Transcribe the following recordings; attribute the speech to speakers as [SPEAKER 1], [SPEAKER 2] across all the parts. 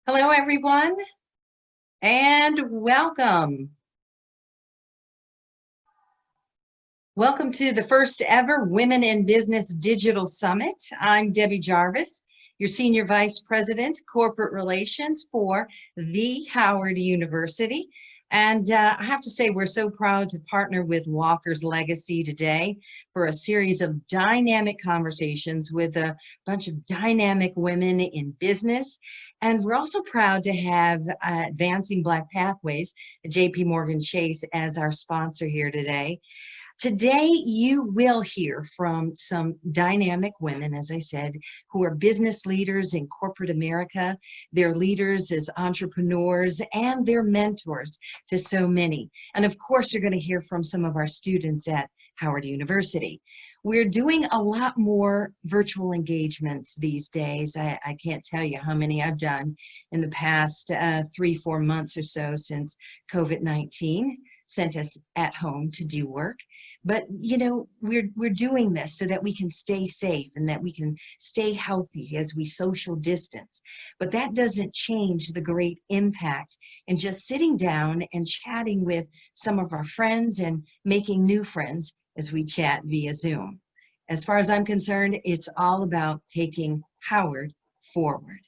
[SPEAKER 1] Hello, everyone, and welcome. Welcome to the first ever Women in Business Digital Summit. I'm Debbie Jarvis, your Senior Vice President, Corporate Relations for the Howard University. And I have to say, we're so proud to partner with Walker's Legacy today for a series of dynamic conversations with a bunch of dynamic women in business. And we're also proud to have Advancing Black Pathways, JP Morgan Chase, as our sponsor here today. Today, you will hear from some dynamic women, as I said, who are business leaders in corporate America. They're leaders as entrepreneurs, and they're mentors to so many. And of course, you're going to hear from some of our students at Howard University. We're doing a lot more virtual engagements these days. I can't tell you how many I've done in the past 3-4 months or so since COVID-19 sent us at home to do work. But you know, we're doing this so that we can stay safe and that we can stay healthy as we social distance. But that doesn't change the great impact in just sitting down and chatting with some of our friends and making new friends as we chat via Zoom. As far as I'm concerned, it's all about taking Howard forward.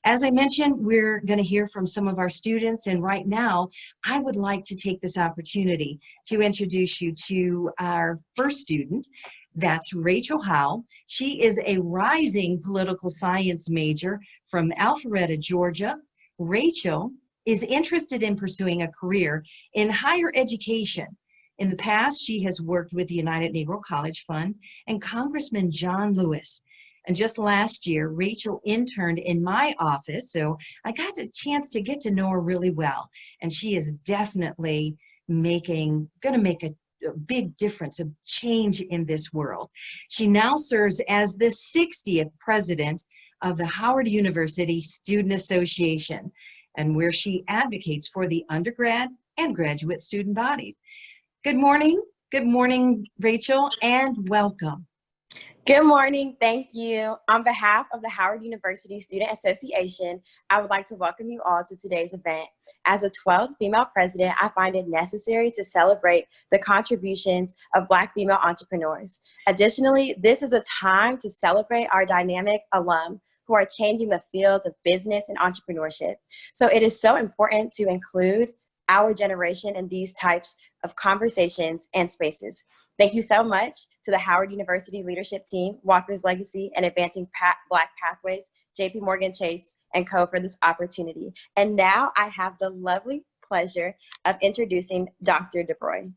[SPEAKER 1] As I mentioned, we're going to hear from some of our students, and right now, I would like to take this opportunity to introduce you to our first student. That's Rachel Howell. She is a rising political science major from Alpharetta, Georgia. Rachel is interested in pursuing a career in higher education. In the past, she has worked with the United Negro College Fund and Congressman John Lewis. And just last year, Rachel interned in my office, so I got a chance to get to know her really well. And she is definitely going to make a big difference, a change in this world. She now serves as the 60th president of the Howard University Student Association, and where she advocates for the undergrad and graduate student bodies. Good morning, Rachel, and welcome.
[SPEAKER 2] Good morning. Thank you. On behalf of the Howard University Student Association, I would like to welcome you all to today's event. As a 12th female president, I find it necessary to celebrate the contributions of Black female entrepreneurs. Additionally, this is a time to celebrate our dynamic alum who are changing the fields of business and entrepreneurship. So it is so important to include our generation in these types of conversations and spaces. Thank you so much to the Howard University leadership team, Walker's Legacy, and Advancing Black Pathways, JP Morgan Chase, and Co. for this opportunity. And now I have the lovely pleasure of introducing Dr. Dubroy.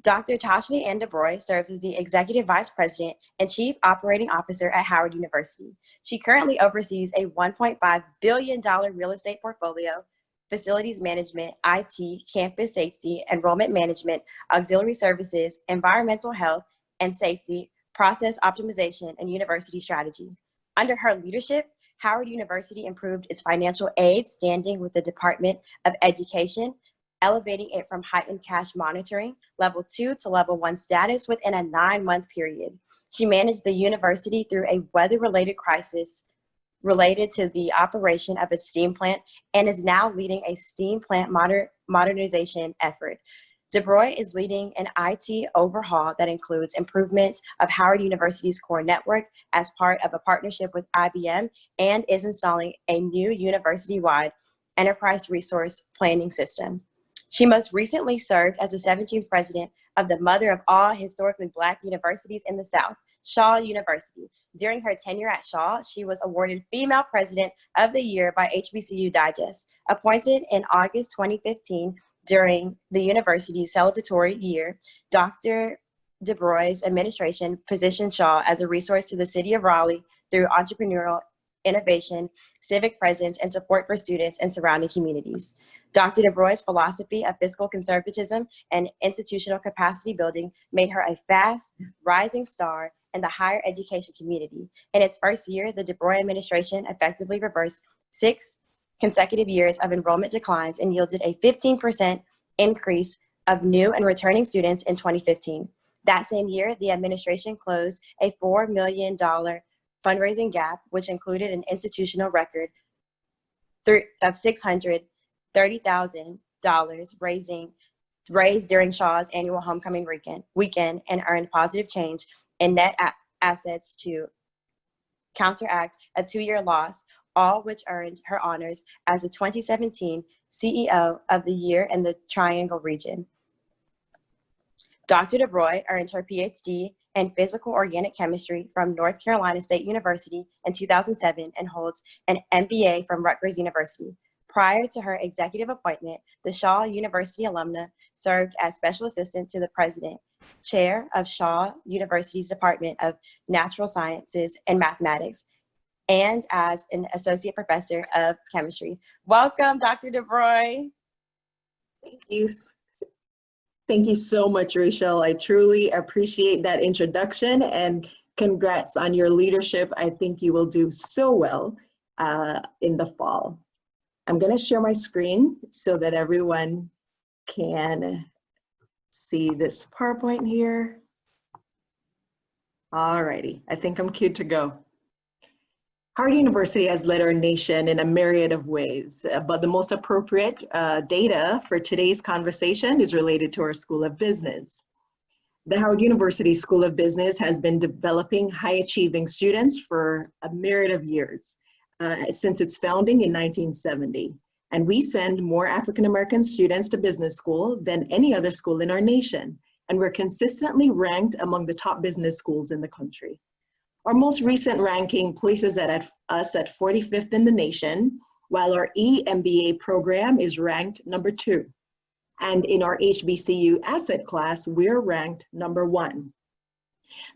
[SPEAKER 2] Dr. Tashni-Ann Dubroy serves as the Executive Vice President and Chief Operating Officer at Howard University. She currently oversees a $1.5 billion real estate portfolio, facilities management, IT, campus safety, enrollment management, auxiliary services, environmental health and safety, process optimization, and university strategy. Under her leadership, Howard University improved its financial aid standing with the Department of Education, elevating it from heightened cash monitoring, level 2 to level 1 status within a 9-month period. She managed the university through a weather-related crisis related to the operation of its steam plant and is now leading a steam plant modernization effort. Dubroy is leading an IT overhaul that includes improvements of Howard University's core network as part of a partnership with IBM and is installing a new university-wide enterprise resource planning system. She most recently served as the 17th president of the mother of all historically Black universities in the South, Shaw University. During her tenure at Shaw, she was awarded Female President of the Year by HBCU Digest. Appointed in August 2015 during the university's celebratory year, Dr. Dubroy's administration positioned Shaw as a resource to the city of Raleigh through entrepreneurial innovation, civic presence, and support for students and surrounding communities. Dr. Dubroy's philosophy of fiscal conservatism and institutional capacity building made her a fast rising star in the higher education community. In its first year, the Dubroy administration effectively reversed 6 consecutive years of enrollment declines and yielded a 15% increase of new and returning students in 2015. That same year, the administration closed a $4 million fundraising gap, which included an institutional record of $630,000 raised during Shaw's annual homecoming weekend and earned positive change in net assets to counteract a 2-year loss, all which earned her honors as the 2017 CEO of the Year in the Triangle region. Dr. Dubroy earned her PhD in physical organic chemistry from North Carolina State University in 2007 and holds an MBA from Rutgers University. Prior to her executive appointment, the Shaw University alumna served as special assistant to the president, chair of Shaw University's Department of Natural Sciences and Mathematics, and as an associate professor of chemistry. Welcome, Dr. Dubroy.
[SPEAKER 3] Thank you. Thank you so much, Rachel. I truly appreciate that introduction, and congrats on your leadership. I think you will do so well in the fall. I'm going to share my screen so that everyone can see this PowerPoint here. All righty, I think I'm good to go. Howard University has led our nation in a myriad of ways, but the most appropriate data for today's conversation is related to our School of Business. The Howard University School of Business has been developing high-achieving students for a myriad of years, since its founding in 1970. And we send more African-American students to business school than any other school in our nation. And we're consistently ranked among the top business schools in the country. Our most recent ranking places us at 45th in the nation, while our EMBA program is ranked number 2. And in our HBCU asset class, we're ranked number 1.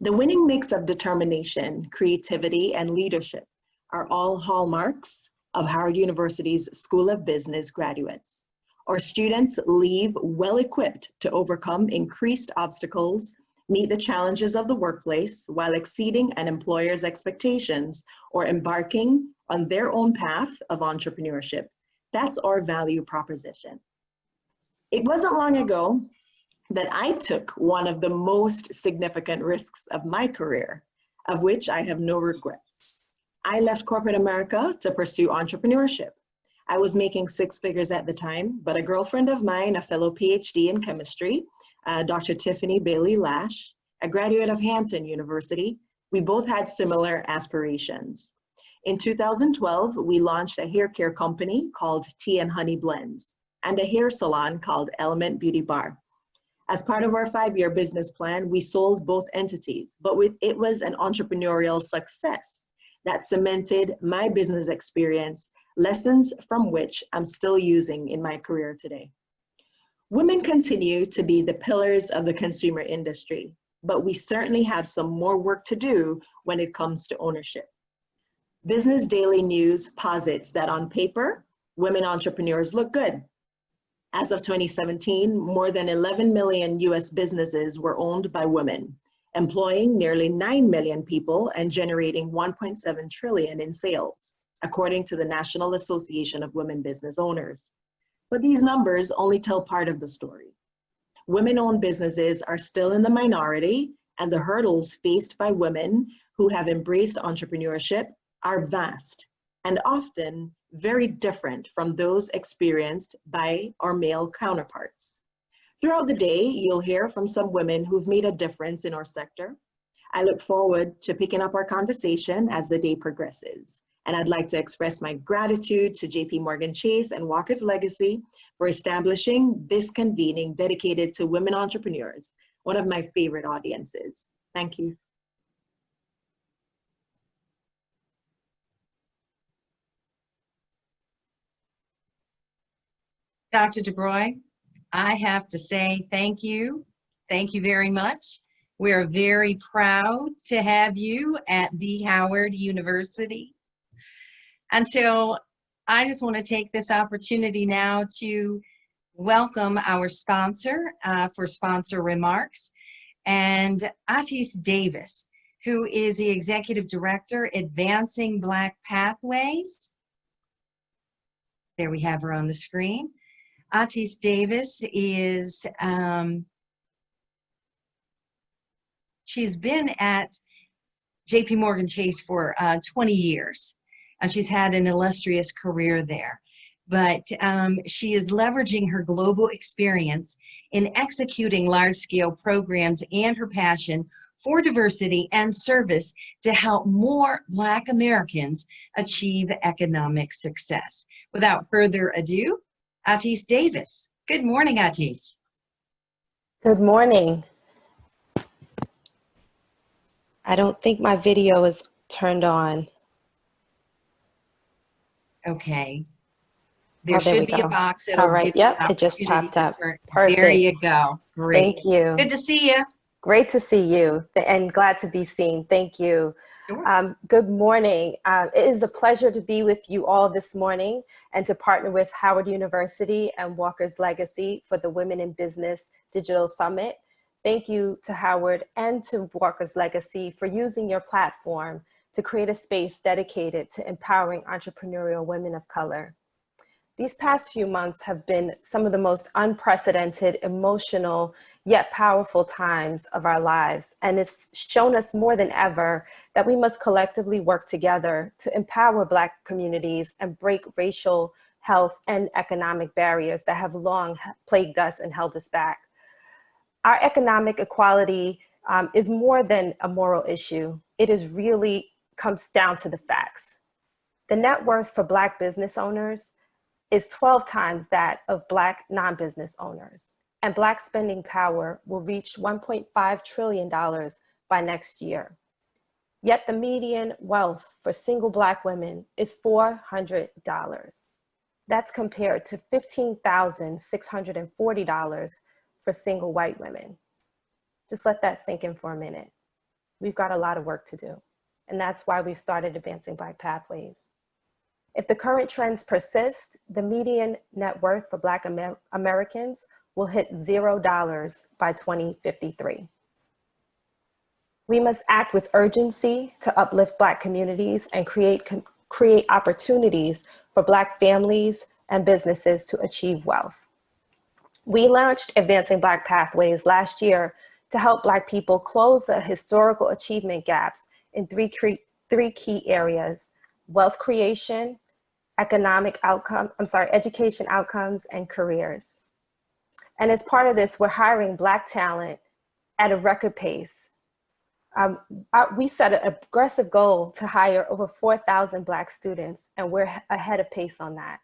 [SPEAKER 3] The winning mix of determination, creativity, and leadership are all hallmarks of Howard University's School of Business graduates. Our students leave well-equipped to overcome increased obstacles, meet the challenges of the workplace while exceeding an employer's expectations or embarking on their own path of entrepreneurship. That's our value proposition. It wasn't long ago that I took one of the most significant risks of my career, of which I have no regrets. I left corporate America to pursue entrepreneurship. I was making 6 figures at the time, but a girlfriend of mine, a fellow PhD in chemistry, Dr. Tiffany Bailey Lash, a graduate of Hampton University, we both had similar aspirations. In 2012, we launched a hair care company called Tea and Honey Blends and a hair salon called Element Beauty Bar. As part of our 5-year business plan, we sold both entities, but it was an entrepreneurial success that cemented my business experience, lessons from which I'm still using in my career today. Women continue to be the pillars of the consumer industry, but we certainly have some more work to do when it comes to ownership. Business Daily News posits that on paper, women entrepreneurs look good. As of 2017, more than 11 million US businesses were owned by women, employing nearly 9 million people and generating 1.7 trillion in sales, according to the National Association of Women Business Owners. But these numbers only tell part of the story. Women-owned businesses are still in the minority, and the hurdles faced by women who have embraced entrepreneurship are vast and often very different from those experienced by our male counterparts. Throughout the day, you'll hear from some women who've made a difference in our sector. I look forward to picking up our conversation as the day progresses. And I'd like to express my gratitude to JP Morgan Chase and Walker's Legacy for establishing this convening dedicated to women entrepreneurs, one of my favorite audiences. Thank you.
[SPEAKER 1] Dr. Dubroy, I have to say thank you. Thank you very much. We are very proud to have you at the Howard University. And so I just want to take this opportunity now to welcome our sponsor for sponsor remarks, and Atis Davis, who is the Executive Director, Advancing Black Pathways. There we have her on the screen. Atis Davis is, she's been at JP Morgan Chase for 20 years. And she's had an illustrious career there. But she is leveraging her global experience in executing large-scale programs and her passion for diversity and service to help more Black Americans achieve economic success. Without further ado, Atis Davis. Good morning, Atis.
[SPEAKER 4] Good morning. I don't think my video is turned on.
[SPEAKER 1] Okay.
[SPEAKER 4] Oh, there we
[SPEAKER 1] Should be a
[SPEAKER 4] go.
[SPEAKER 1] box
[SPEAKER 4] All
[SPEAKER 1] that'll
[SPEAKER 4] right.
[SPEAKER 1] give you
[SPEAKER 4] Yep,
[SPEAKER 1] an
[SPEAKER 4] it just
[SPEAKER 1] opportunity
[SPEAKER 4] popped
[SPEAKER 1] to
[SPEAKER 4] up.
[SPEAKER 1] turn.
[SPEAKER 4] Perfect.
[SPEAKER 1] There you go. Great.
[SPEAKER 4] Thank you.
[SPEAKER 1] Good to see you.
[SPEAKER 4] Great to see you and glad to be seen. Thank you.
[SPEAKER 1] Sure.
[SPEAKER 4] Good morning. It is a pleasure to be with you all this morning and to partner with Howard University and Walker's Legacy for the Women in Business Digital Summit. Thank you to Howard and to Walker's Legacy for using your platform to create a space dedicated to empowering entrepreneurial women of color. These past few months have been some of the most unprecedented, emotional, yet powerful times of our lives. And it's shown us more than ever that we must collectively work together to empower Black communities and break racial, health, and economic barriers that have long plagued us and held us back. Our economic equality is more than a moral issue. It is really comes down to the facts. The net worth for Black business owners is 12 times that of Black non-business owners. And Black spending power will reach $1.5 trillion by next year. Yet the median wealth for single Black women is $400. That's compared to $15,640 for single white women. Just let that sink in for a minute. We've got a lot of work to do. And that's why we've started Advancing Black Pathways. If the current trends persist, the median net worth for Black Americans will hit $0 by 2053. We must act with urgency to uplift Black communities and create opportunities for Black families and businesses to achieve wealth. We launched Advancing Black Pathways last year to help Black people close the historical achievement gaps in three key areas: wealth creation, education outcomes, and careers. And as part of this, we're hiring Black talent at a record pace. We set an aggressive goal to hire over 4,000 Black students, and we're ahead of pace on that.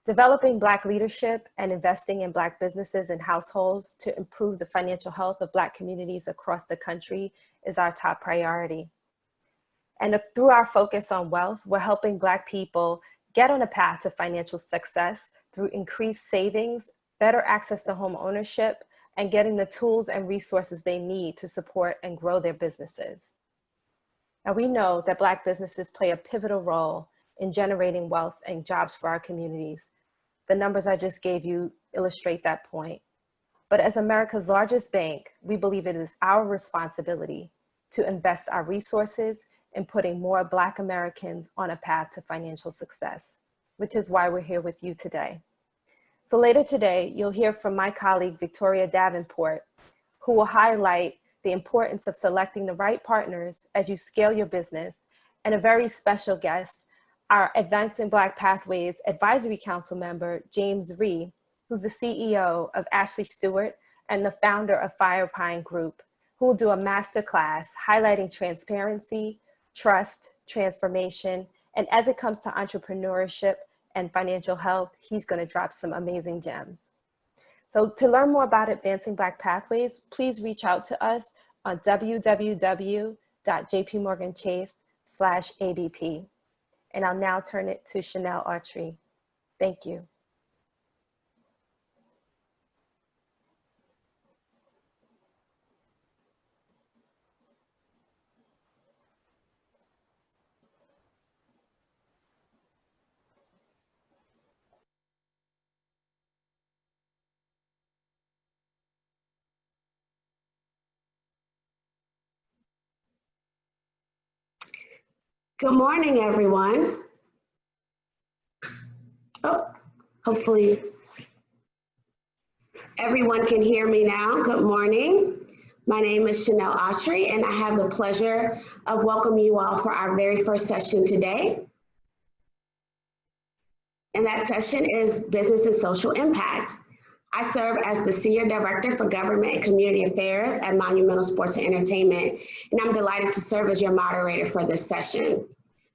[SPEAKER 4] Developing Black leadership and investing in Black businesses and households to improve the financial health of Black communities across the country is our top priority. And through our focus on wealth, we're helping Black people get on a path to financial success through increased savings, better access to home ownership, and getting the tools and resources they need to support and grow their businesses. Now, we know that Black businesses play a pivotal role in generating wealth and jobs for our communities. The numbers I just gave you illustrate that point. But as America's largest bank, we believe it is our responsibility to invest our resources in putting more Black Americans on a path to financial success, which is why we're here with you today. So later today, you'll hear from my colleague, Victoria Davenport, who will highlight the importance of selecting the right partners as you scale your business, and a very special guest, our Advancing Black Pathways Advisory Council member, James Rhee, who's the CEO of Ashley Stewart and the founder of Firepine Group, who will do a masterclass highlighting transparency, trust, transformation, and as it comes to entrepreneurship and financial health, he's going to drop some amazing gems. So to learn more about Advancing Black Pathways, please reach out to us on www.jpmorganchase.com/ABP. And I'll now turn it to Chanel Autry. Thank you.
[SPEAKER 5] Good morning, everyone. Oh, hopefully everyone can hear me now. Good morning. My name is Chanel Autry, and I have the pleasure of welcoming you all for our very first session today. And that session is Business and Social Impact. I serve as the Senior Director for Government and Community Affairs at Monumental Sports and Entertainment, and I'm delighted to serve as your moderator for this session.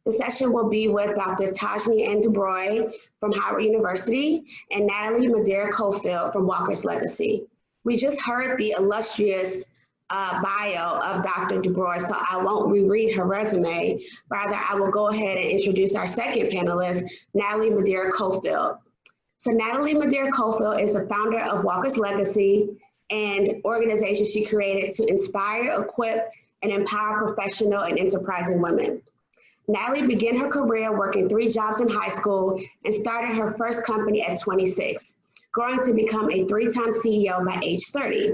[SPEAKER 5] The session will be with Dr. Tashni-Ann Dubroy from Howard University and Natalie Madeira Cofield from Walker's Legacy. We just heard the illustrious bio of Dr. Dubroy, so I won't reread her resume. Rather, I will go ahead and introduce our second panelist, Natalie Madeira Cofield. So Natalie Madeira Cofield is the founder of Walker's Legacy, an organization she created to inspire, equip, and empower professional and enterprising women. Natalie began her career working 3 jobs in high school and started her first company at 26, growing to become a 3-time CEO by age 30.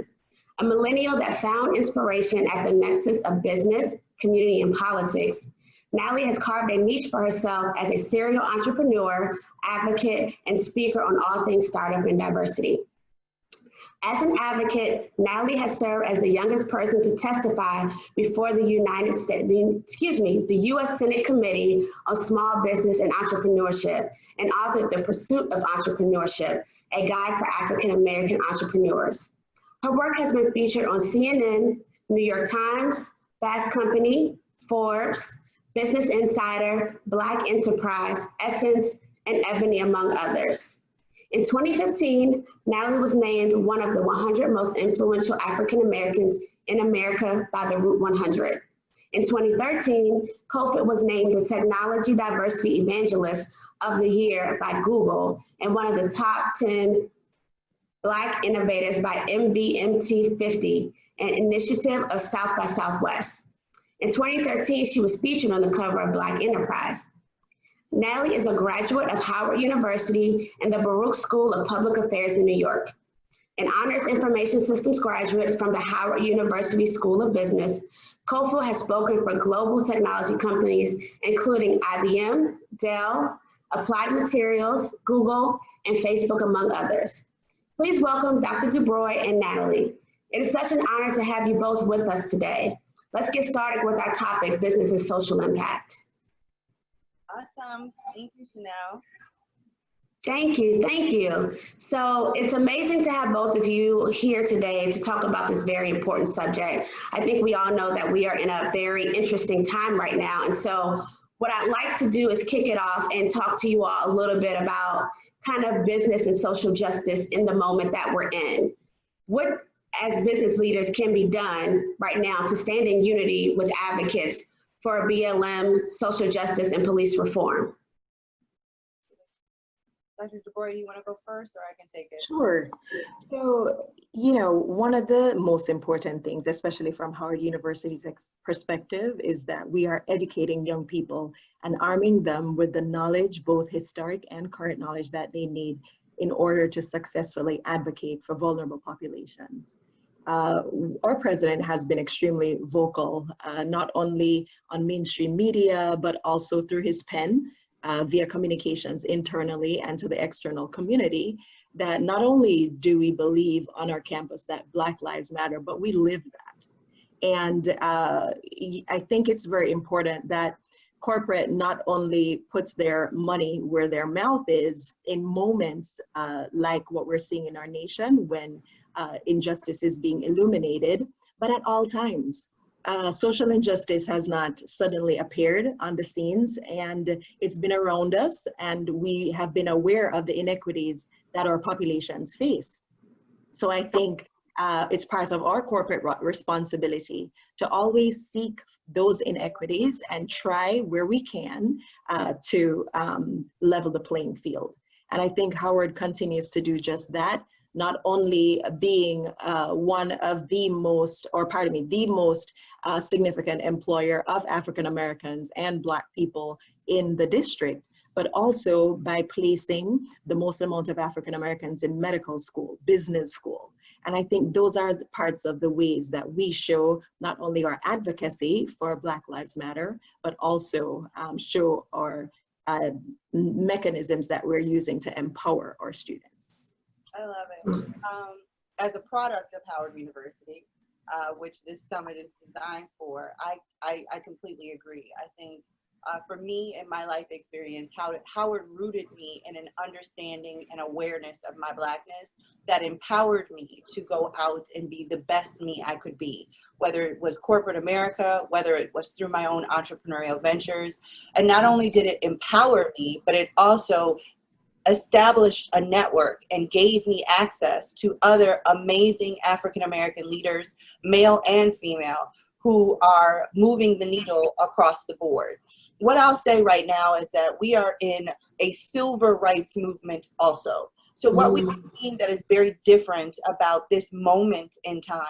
[SPEAKER 5] A millennial that found inspiration at the nexus of business, community, and politics, Natalie has carved a niche for herself as a serial entrepreneur, advocate, and speaker on all things startup and diversity. As an advocate, Natalie has served as the youngest person to testify before the U.S. Senate Committee on Small Business and Entrepreneurship and authored The Pursuit of Entrepreneurship, a guide for African American entrepreneurs. Her work has been featured on CNN, New York Times, Fast Company, Forbes, Business Insider, Black Enterprise, Essence, and Ebony, among others. In 2015, Natalie was named one of the 100 most influential African Americans in America by the Root 100. In 2013, Cofield was named the Technology Diversity Evangelist of the Year by Google and one of the top 10 Black innovators by MBMT 50, an initiative of South by Southwest. In 2013, she was featured on the cover of Black Enterprise. Natalie is a graduate of Howard University and the Baruch School of Public Affairs in New York. An honors information systems graduate from the Howard University School of Business, Cofield has spoken for global technology companies, including IBM, Dell, Applied Materials, Google, and Facebook, among others. Please welcome Dr. Dubroy and Natalie. It is such an honor to have you both with us today. Let's get started with our topic, business and social impact.
[SPEAKER 2] Awesome. Thank you, Chanel.
[SPEAKER 5] Thank you. Thank you. So it's amazing to have both of you here today to talk about this very important subject. I think we all know that we are in a very interesting time right now. And so what I'd like to do is kick it off and talk to you all a little bit about kind of business and social justice in the moment that we're in. What, as business leaders, can be done right now to stand in unity with advocates for BLM, social justice, and police reform?
[SPEAKER 2] Dr. Dubroy, you want to go first, or I can take it?
[SPEAKER 3] Sure. So, one of the most important things, especially from Howard University's perspective, is that we are educating young people and arming them with the knowledge, both historic and current knowledge, that they need in order to successfully advocate for vulnerable populations. Our president has been extremely vocal, not only on mainstream media, but also through his pen, via communications internally and to the external community, that not only do we believe on our campus that Black Lives Matter, but we live that. And I think it's very important that corporate not only puts their money where their mouth is in moments like what we're seeing in our nation when injustice is being illuminated, but at all times. Social injustice has not suddenly appeared on the scenes, and it's been around us, and we have been aware of the inequities that our populations face. So I think it's part of our corporate responsibility to always seek those inequities and try where we can to level the playing field. And I think Howard continues to do just that, not only being one of the most, the most significant employer of African Americans and Black people in the district, but also by placing the most amount of African Americans in medical school, business school. And I think those are the parts of the ways that we show not only our advocacy for Black Lives Matter, but also show our mechanisms that we're using to empower our students.
[SPEAKER 2] I love it. As a product of Howard University,
[SPEAKER 6] which this summit is designed for, I completely agree. I think for me and my life experience, Howard rooted me in an understanding and awareness of my Blackness that empowered me to go out and be the best me I could be, whether it was corporate America, whether it was through my own entrepreneurial ventures. And not only did it empower me, but it also established a network and gave me access to other amazing African-American leaders, male and female, who are moving the needle across the board. What I'll say right now is that we are in a civil rights movement also. So what we've seen that is very different about this moment in time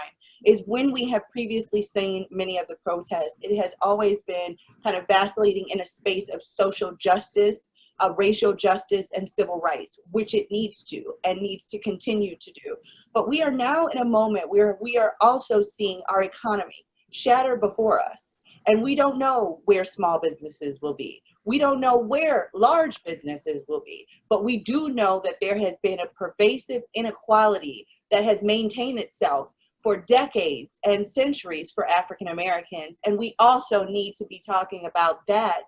[SPEAKER 6] is when we have previously seen many of the protests, it has always been kind of vacillating in a space of social justice, racial justice, and civil rights, which it needs to and needs to continue to do. But we are now in a moment where we are also seeing our economy shatter before us. And we don't know where small businesses will be. We don't know where large businesses will be. But we do know that there has been a pervasive inequality that has maintained itself for decades and centuries for African Americans. And we also need to be talking about that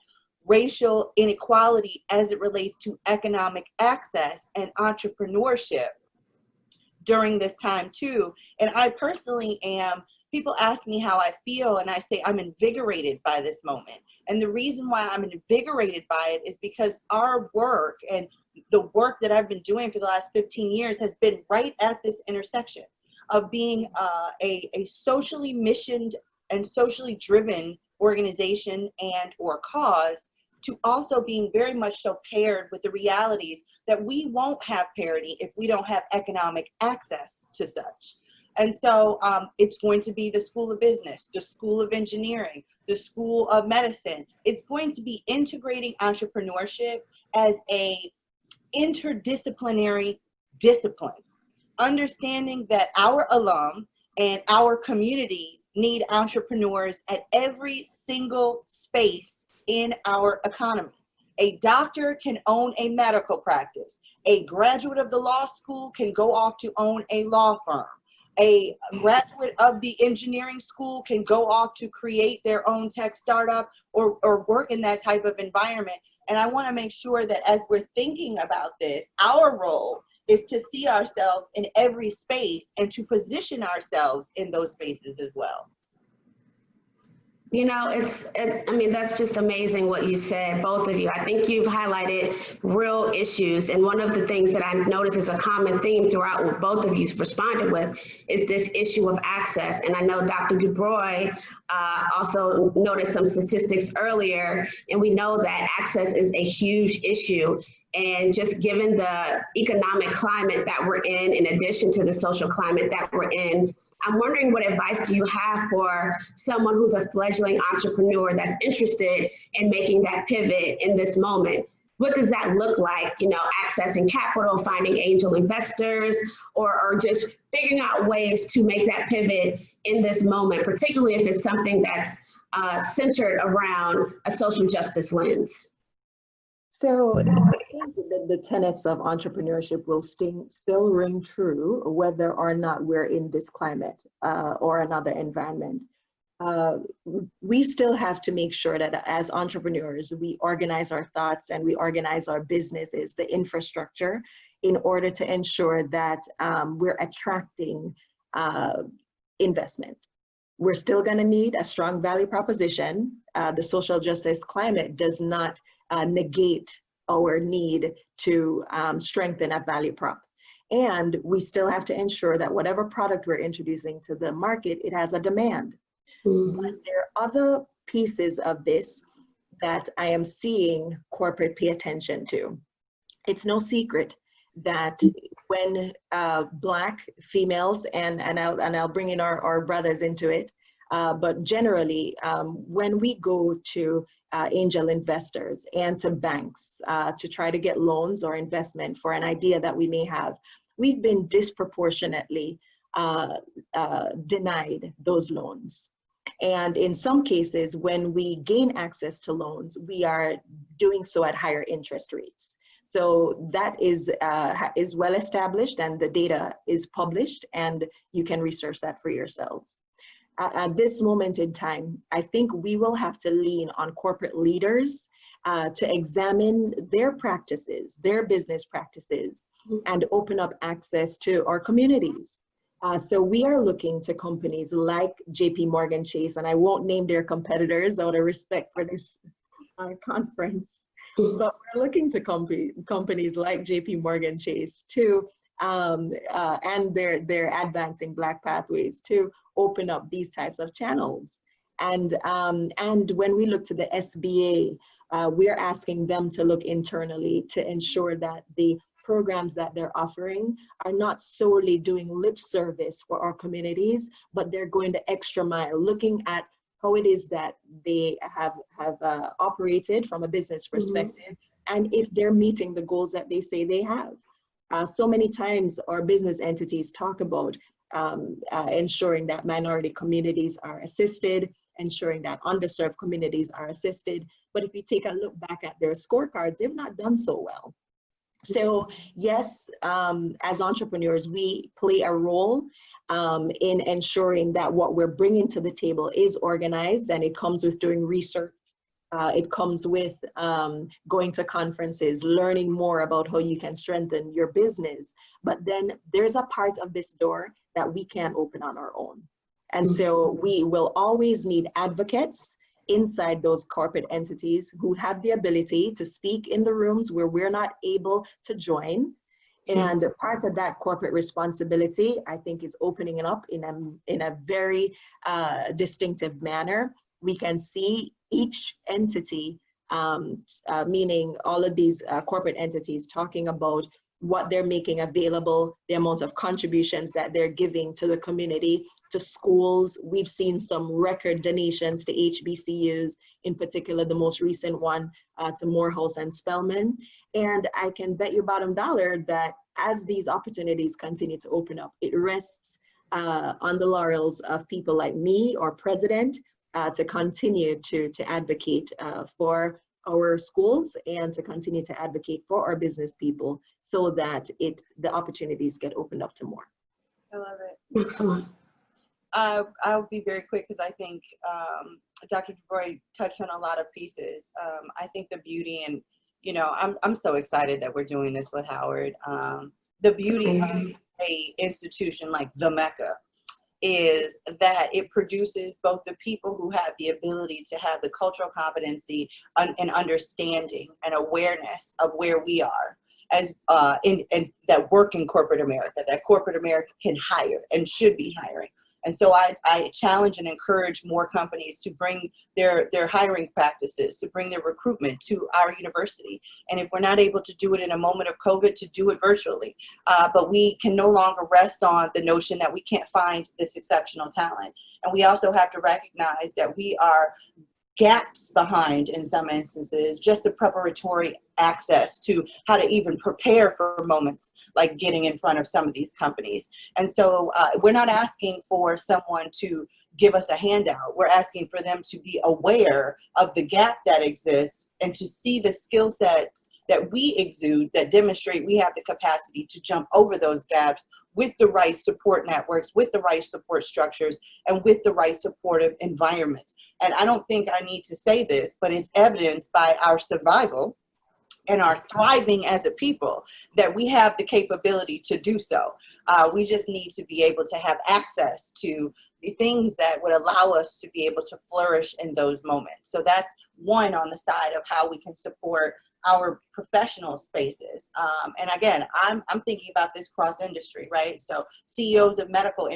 [SPEAKER 6] racial inequality as it relates to economic access and entrepreneurship during this time too. And I personally am, people ask me how I feel, and I say I'm invigorated by this moment. And the reason why I'm invigorated by it is because our work and the work that I've been doing for the last 15 years has been right at this intersection of being a socially missioned and socially driven organization and or cause, to also being very much so paired with the realities that we won't have parity if we don't have economic access to such. And so it's going to be the School of Business, the School of Engineering, the School of Medicine. It's going to be integrating entrepreneurship as a interdisciplinary discipline, understanding that our alum and our community need entrepreneurs at every single space in our economy. A doctor can own a medical practice. A graduate of the law school can go off to own a law firm. A graduate of the engineering school can go off to create their own tech startup or work in that type of environment. And I want to make sure that as we're thinking about this, our role is to see ourselves in every space and to position ourselves in those spaces as well.
[SPEAKER 5] You know, I mean, that's just amazing what you said, both of you. I think you've highlighted real issues. And one of the things that I notice is a common theme throughout what both of you responded with is this issue of access. And I know Dr. Dubroy also noticed some statistics earlier, and we know that access is a huge issue. And just given the economic climate that we're in addition to the social climate that we're in, I'm wondering what advice do you have for someone who's a fledgling entrepreneur that's interested in making that pivot in this moment? What does that look like? You know, accessing capital, finding angel investors, or just figuring out ways to make that pivot in this moment, particularly if it's something that's centered around a social justice lens?
[SPEAKER 3] So I think that the tenets of entrepreneurship will still ring true whether or not we're in this climate or another environment. We still have to make sure that as entrepreneurs, we organize our thoughts and we organize our businesses, the infrastructure, in order to ensure that we're attracting investment. We're still going to need a strong value proposition. The social justice climate does not negate our need to strengthen a value prop. And we still have to ensure that whatever product we're introducing to the market, it has a demand. But there are other pieces of this that I am seeing corporate pay attention to. It's no secret that when Black females, and I'll bring in our brothers into it, but generally, when we go to angel investors and to banks to try to get loans or investment for an idea that we may have, we've been disproportionately denied those loans. And in some cases, when we gain access to loans, we are doing so at higher interest rates. So that is well established, and the data is published, and you can research that for yourselves. at this moment in time, I think we will have to lean on corporate leaders to examine their practices, their business practices, and open up access to our communities. So we are looking to companies like JP Morgan Chase, and I won't name their competitors out of respect for this conference, but we're looking to companies like JP Morgan Chase to, and they're advancing Black Pathways to open up these types of channels. And when we look to the SBA, we're asking them to look internally to ensure that the programs that they're offering are not solely doing lip service for our communities, but they're going the extra mile, looking at how it is that they have operated from a business perspective, and if they're meeting the goals that they say they have. So many times our business entities talk about ensuring that minority communities are assisted, ensuring that underserved communities are assisted. But if you take a look back at their scorecards, they've not done so well. So yes, as entrepreneurs, we play a role in ensuring that what we're bringing to the table is organized, and it comes with doing research. It comes with going to conferences, learning more about how you can strengthen your business. But then there's a part of this door that we can't open on our own. And so we will always need advocates inside those corporate entities who have the ability to speak in the rooms where we're not able to join. And part of that corporate responsibility, I think, is opening it up in a very distinctive manner. We can see each entity, meaning all of these corporate entities, talking about what they're making available, the amount of contributions that they're giving to the community, to schools. We've seen some record donations to HBCUs, in particular, the most recent one to Morehouse and Spelman. And I can bet you bottom dollar that as these opportunities continue to open up, it rests on the laurels of people like me, or president, to continue to advocate for our schools and to continue to advocate for our business people, so that the opportunities get opened up to more.
[SPEAKER 6] I love it.
[SPEAKER 5] Excellent.
[SPEAKER 6] I'll be very quick because I think Dr. Dubroy touched on a lot of pieces. I think the beauty, and I'm so excited that we're doing this with Howard. The beauty of a institution like the Mecca is that it produces both the people who have the ability to have the cultural competency and understanding and awareness of where we are as and that work in corporate America, that corporate America can hire and should be hiring. And so I challenge and encourage more companies to bring their hiring practices, to bring their recruitment to our university. And if we're not able to do it in a moment of COVID, to do it virtually. But we can no longer rest on the notion that we can't find this exceptional talent. And we also have to recognize that we are gaps behind in some instances, just the preparatory access to how to even prepare for moments like getting in front of some of these companies. And so we're not asking for someone to give us a handout. We're asking for them to be aware of the gap that exists and to see the skill sets that we exude that demonstrate we have the capacity to jump over those gaps with the right support networks, with the right support structures, and with the right supportive environment. And I don't think I need to say this, but it's evidenced by our survival and our thriving as a people that we have the capability to do so. We just need to be able to have access to the things that would allow us to be able to flourish in those moments. So that's one on the side of how we can support our professional spaces. And again, I'm thinking about this cross industry, right? So CEOs of medical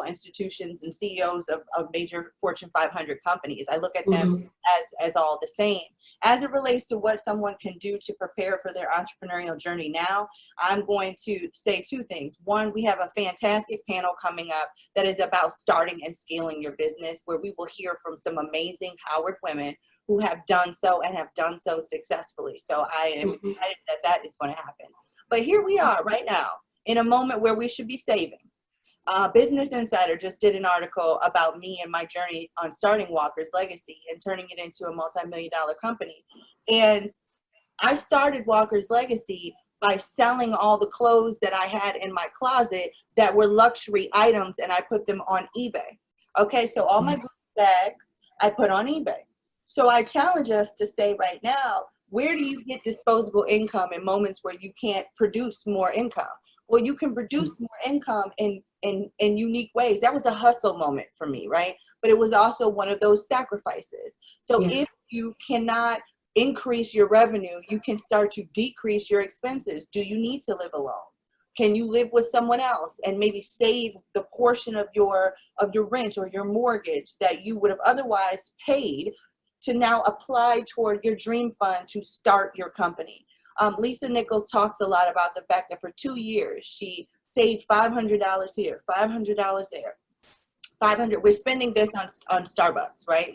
[SPEAKER 6] institutions and CEOs of major Fortune 500 companies, I look at them as all the same. As it relates to what someone can do to prepare for their entrepreneurial journey now, I'm going to say two things. One, we have a fantastic panel coming up that is about starting and scaling your business, where we will hear from some amazing Howard women who have done so and have done so successfully. So I am excited that that is going to happen. But here we are right now in a moment where we should be saving. Business Insider just did an article about me and my journey on starting Walker's Legacy and turning it into a multi-million-dollar company. And I started Walker's Legacy by selling all the clothes that I had in my closet that were luxury items, and I put them on eBay. Okay, so all my Gucci bags I put on eBay. So I challenge us to say right now, where do you get disposable income in moments where you can't produce more income? Well, you can produce more income in unique ways. That was a hustle moment for me, right? But it was also one of those sacrifices. So if you cannot increase your revenue, you can start to decrease your expenses. Do you need to live alone? Can you live with someone else and maybe save the portion of your rent or your mortgage that you would have otherwise paid to now apply toward your dream fund to start your company? Lisa Nichols talks a lot about the fact that for 2 years, she saved $500 here, $500 there. 500. We're spending this on Starbucks, right?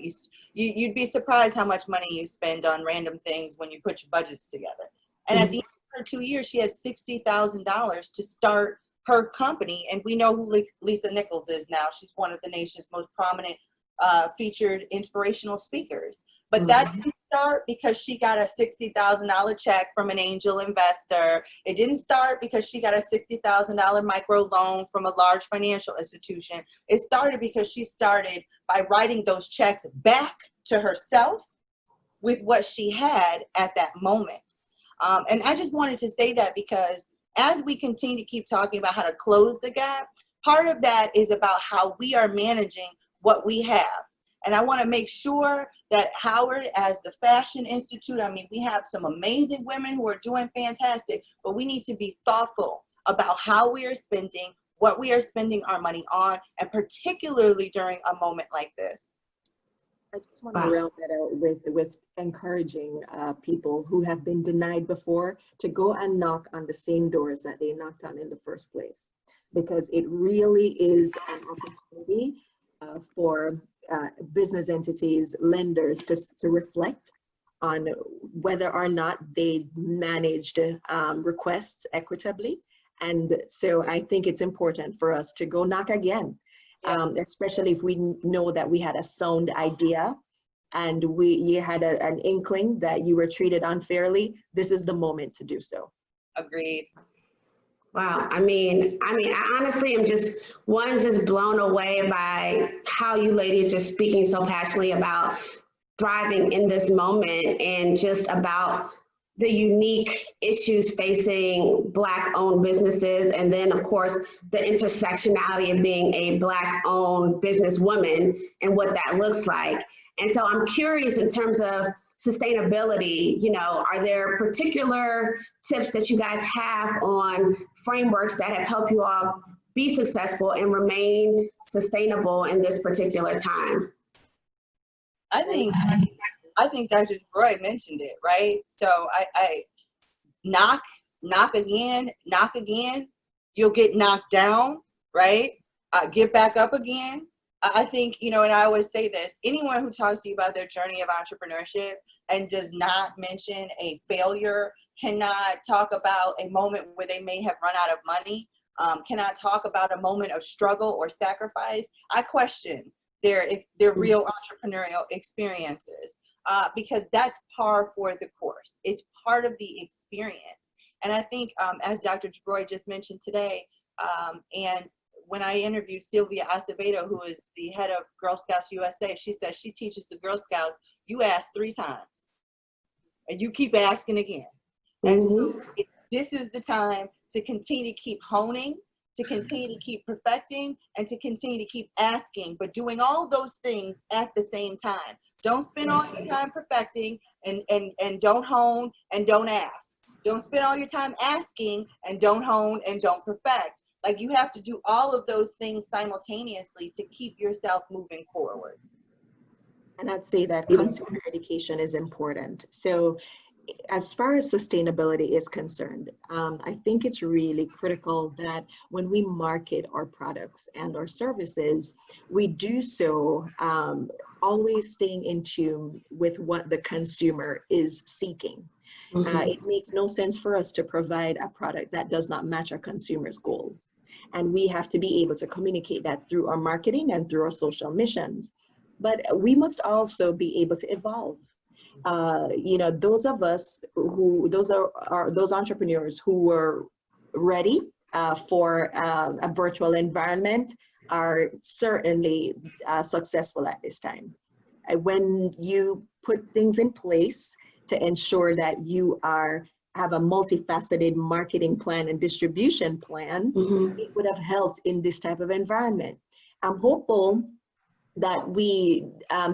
[SPEAKER 6] You'd be surprised how much money you spend on random things when you put your budgets together. And at the end of her 2 years, she had $60,000 to start her company. And we know who Lisa Nichols is now. She's one of the nation's most prominent featured inspirational speakers. But that didn't start because she got a $60,000 check from an angel investor. It didn't start because she got a $60,000 micro loan from a large financial institution. It started because she started by writing those checks back to herself with what she had at that moment. And I just wanted to say that because as we continue to keep talking about how to close the gap, part of that is about how we are managing what we have. And I want to make sure that Howard, as the Fashion Institute, I mean, we have some amazing women who are doing fantastic, but we need to be thoughtful about how we are spending, what we are spending our money on, and particularly during a moment like this.
[SPEAKER 3] I just want to round that out with encouraging people who have been denied before to go and knock on the same doors that they knocked on in the first place, because it really is an opportunity for business entities, lenders to reflect on whether or not they managed requests equitably. And so I think it's important for us to go knock again, especially if we know that we had a sound idea and you had an inkling that you were treated unfairly. This is the moment to do so.
[SPEAKER 6] Agreed.
[SPEAKER 5] Wow. I mean, I honestly am just blown away by how you ladies are speaking so passionately about thriving in this moment and just about the unique issues facing Black-owned businesses. And then, of course, the intersectionality of being a Black-owned businesswoman and what that looks like. And so I'm curious in terms of sustainability, you know, are there particular tips that you guys have on frameworks that have helped you all be successful and remain sustainable in this particular time?
[SPEAKER 6] I think Dr. Dubroy mentioned it, right? So I knock again, you'll get knocked down, right? Get back up again. I think, you know, and I always say this, anyone who talks to you about their journey of entrepreneurship and does not mention a failure, cannot talk about a moment where they may have run out of money, cannot talk about a moment of struggle or sacrifice, I question their real entrepreneurial experiences, because that's par for the course. It's part of the experience. And I think, as Dr. Dubroy just mentioned today, and when I interviewed Sylvia Acevedo, who is the head of Girl Scouts USA, she says she teaches the Girl Scouts, you ask 3 times and you keep asking again. And so this is the time to continue to keep honing, to continue to keep perfecting, and to continue to keep asking, but doing all those things at the same time. Don't spend all your time perfecting and don't hone and don't ask. Don't spend all your time asking and don't hone and don't perfect. Like, you have to do all of those things simultaneously to keep yourself moving forward.
[SPEAKER 3] And I'd say that consumer education is important. So as far as sustainability is concerned, I think it's really critical that when we market our products and our services, we do so always staying in tune with what the consumer is seeking. It makes no sense for us to provide a product that does not match our consumers' goals. And we have to be able to communicate that through our marketing and through our social missions. But we must also be able to evolve. You know, those of us who, those entrepreneurs who were ready for a virtual environment, are certainly successful at this time. When you put things in place to ensure that you have a multifaceted marketing plan and distribution plan, it would have helped in this type of environment. I'm hopeful that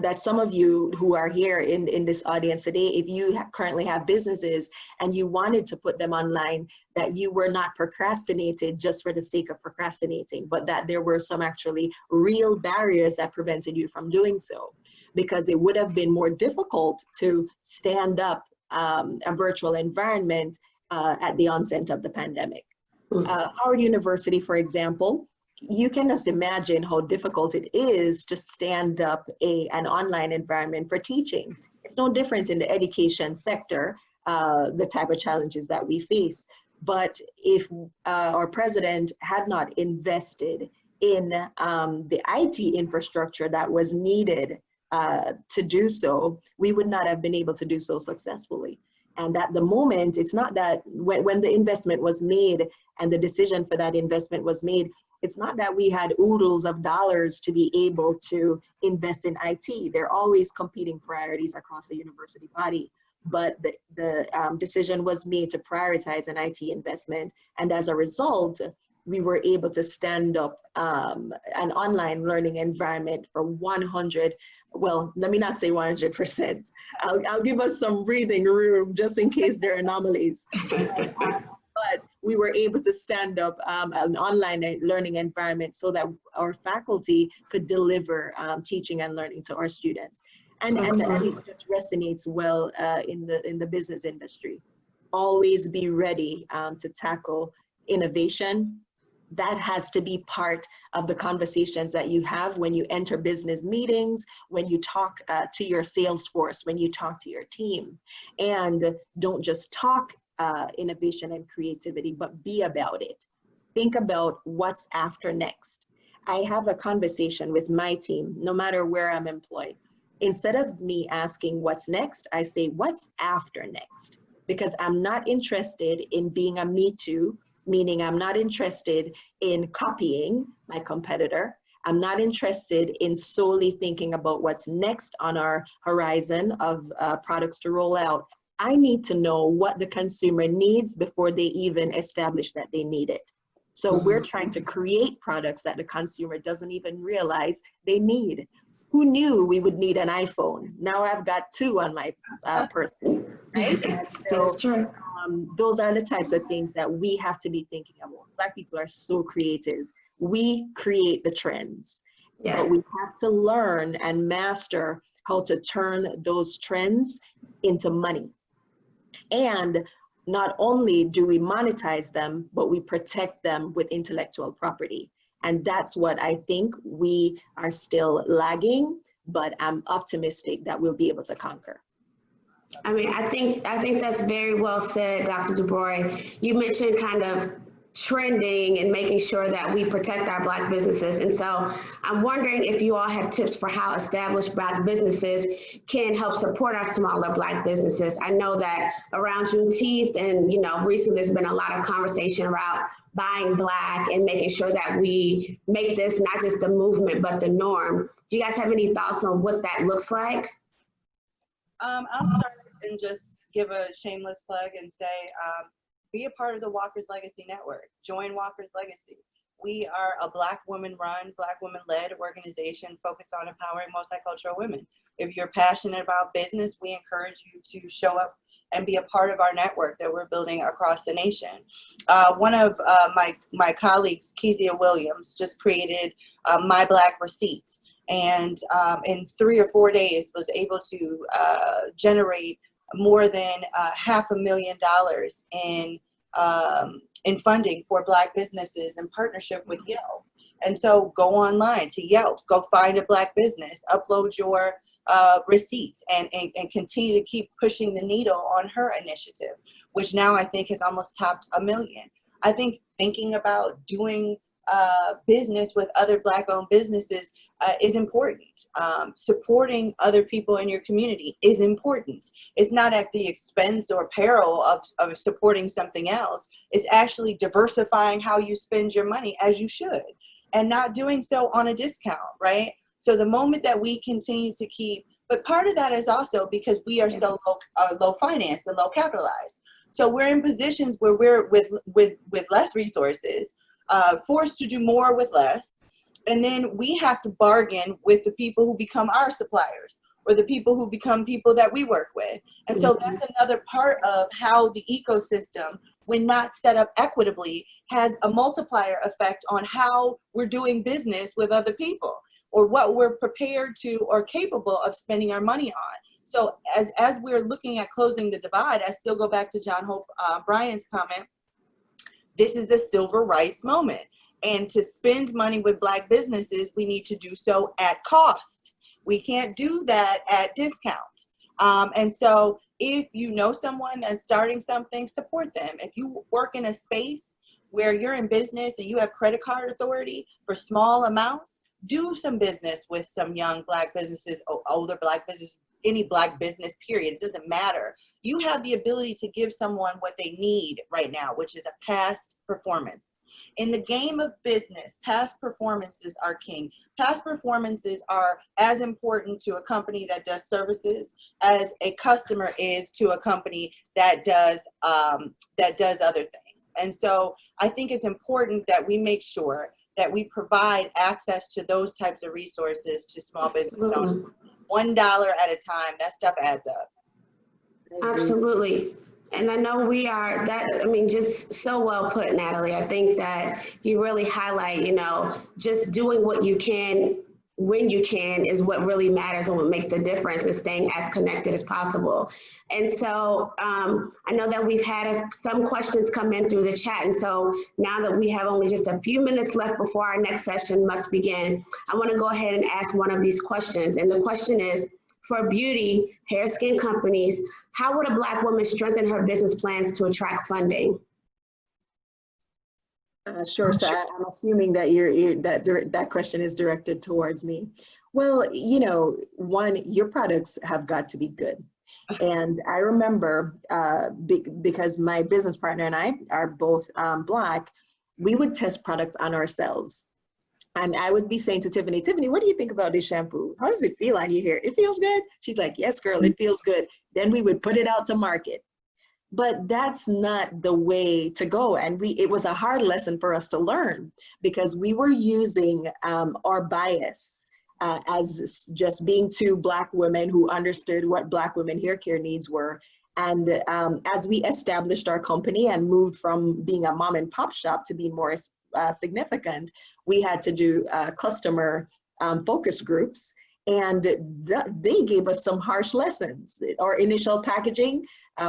[SPEAKER 3] that some of you who are here in this audience today, if you currently have businesses and you wanted to put them online, that you were not procrastinated just for the sake of procrastinating, but that there were some actually real barriers that prevented you from doing so. Because it would have been more difficult to stand up a virtual environment at the onset of the pandemic. Howard University, for example, you can just imagine how difficult it is to stand up an online environment for teaching. It's no different in the education sector, the type of challenges that we face. But if our president had not invested in the IT infrastructure that was needed to do so, we would not have been able to do so successfully. And at the moment, it's not that when the investment was made and the decision for that investment was made, it's not that we had oodles of dollars to be able to invest in IT. There are always competing priorities across the university body, but the decision was made to prioritize an IT investment. And as a result, we were able to stand up an online learning environment for 100, well, let me not say 100%. I'll give us some breathing room just in case there are anomalies. But we were able to stand up an online learning environment so that our faculty could deliver teaching and learning to our students. And it just resonates well in the business industry. Always be ready to tackle innovation. That has to be part of the conversations that you have when you enter business meetings, when you talk to your sales force, when you talk to your team. And don't just talk innovation and creativity, but be about it. Think about what's after next. I have a conversation with my team, no matter where I'm employed. Instead of me asking what's next, I say, what's after next? Because I'm not interested in being a me too, meaning I'm not interested in copying my competitor. I'm not interested in solely thinking about what's next on our horizon of products to roll out. I need to know what the consumer needs before they even establish that they need it. So we're trying to create products that the consumer doesn't even realize they need. Who knew we would need an iPhone? Now I've got two on my person, right?
[SPEAKER 5] That's true.
[SPEAKER 3] Those are the types of things that we have to be thinking about. Black people are so creative. We create the trends, but we have to learn and master how to turn those trends into money. And not only do we monetize them, but we protect them with intellectual property. And that's what I think we are still lagging, but I'm optimistic that we'll be able to conquer.
[SPEAKER 5] I mean, I think that's very well said, Dr. Dubroy. You mentioned kind of trending and making sure that we protect our Black businesses. And so I'm wondering if you all have tips for how established Black businesses can help support our smaller Black businesses. I know that around Juneteenth and, recently there's been a lot of conversation about buying Black and making sure that we make this not just a movement, but the norm. Do you guys have any thoughts on what that looks like?
[SPEAKER 6] I'll start and just give a shameless plug and say, be a part of the Walker's Legacy Network. Join Walker's Legacy. We are a Black woman-run, Black woman-led organization focused on empowering multicultural women. If you're passionate about business, we encourage you to show up and be a part of our network that we're building across the nation. One of my colleagues, Kezia Williams, just created My Black Receipts, and in 3 or 4 days was able to generate more than $500,000 in funding for Black businesses in partnership with Yelp. And so go online to Yelp, go find a Black business, upload your receipts, and continue to keep pushing the needle on her initiative, which now I think has almost topped 1 million. I think thinking about doing business with other Black-owned businesses is important. Supporting other people in your community is important. It's not at the expense or peril of supporting something else. It's actually diversifying how you spend your money, as you should. and not doing so on a discount, right? So the moment that we continue to keep, but part of that is also because we are so low financed and low capitalized. So we're in positions where we're with less resources, forced to do more with less. And then we have to bargain with the people who become our suppliers, or the people who become people that we work with. And so that's another part of how the ecosystem, when not set up equitably, has a multiplier effect on how we're doing business with other people, or what we're prepared to or capable of spending our money on. So as we're looking at closing the divide, I still go back to John Hope Bryan's comment, this is the civil rights moment. And to spend money with Black businesses, we need to do so at cost. We can't do that at discount. And so if you know someone that's starting something, support them. If you work in a space where you're in business and you have credit card authority for small amounts, do some business with some young Black businesses, older Black business, any Black business, period. It doesn't matter. You have the ability to give someone what they need right now, which is a past performance. In the game of business, past performances are king. Past performances are as important to a company that does services as a customer is to a company that does other things. And so I think it's important that we make sure that we provide access to those types of resources to small business owners. $1 at a time, that stuff adds up.
[SPEAKER 5] Absolutely. And I know we are that, I mean, just so well put, Natalie. I think that you really highlight, you know, just doing what you can when you can is what really matters, and what makes the difference is staying as connected as possible. And so I know that we've had some questions come in through the chat. And so now that we have only just a few minutes left before our next session must begin, I want to go ahead and ask one of these questions. And the question is, for beauty, hair, skin companies, how would a Black woman strengthen her business plans to attract funding?
[SPEAKER 3] Sure. So I'm assuming that that question is directed towards me. Well, you know, one, your products have got to be good. And I remember because my business partner and I are both Black, we would test products on ourselves. And I would be saying to Tiffany, what do you think about this shampoo? How does it feel on your hair? It feels good? She's like, yes, girl, it feels good. Then we would put it out to market. But that's not the way to go. And it was a hard lesson for us to learn, because we were using our bias as just being two Black women who understood what Black women hair care needs were. And as we established our company and moved from being a mom and pop shop to being more significant, we had to do customer focus groups, and they gave us some harsh lessons. Our initial packaging,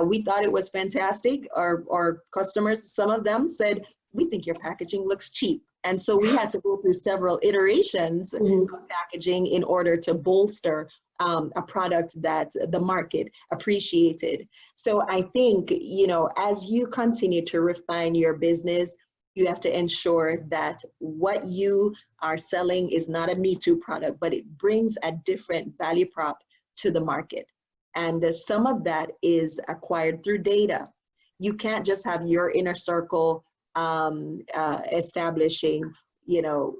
[SPEAKER 3] we thought it was fantastic. Our customers, some of them said, we think your packaging looks cheap. And so we had to go through several iterations of packaging in order to bolster a product that the market appreciated. So I think, you know, as you continue to refine your business, you have to ensure that what you are selling is not a Me Too product, but it brings a different value prop to the market. And some of that is acquired through data. You can't just have your inner circle establishing, you know,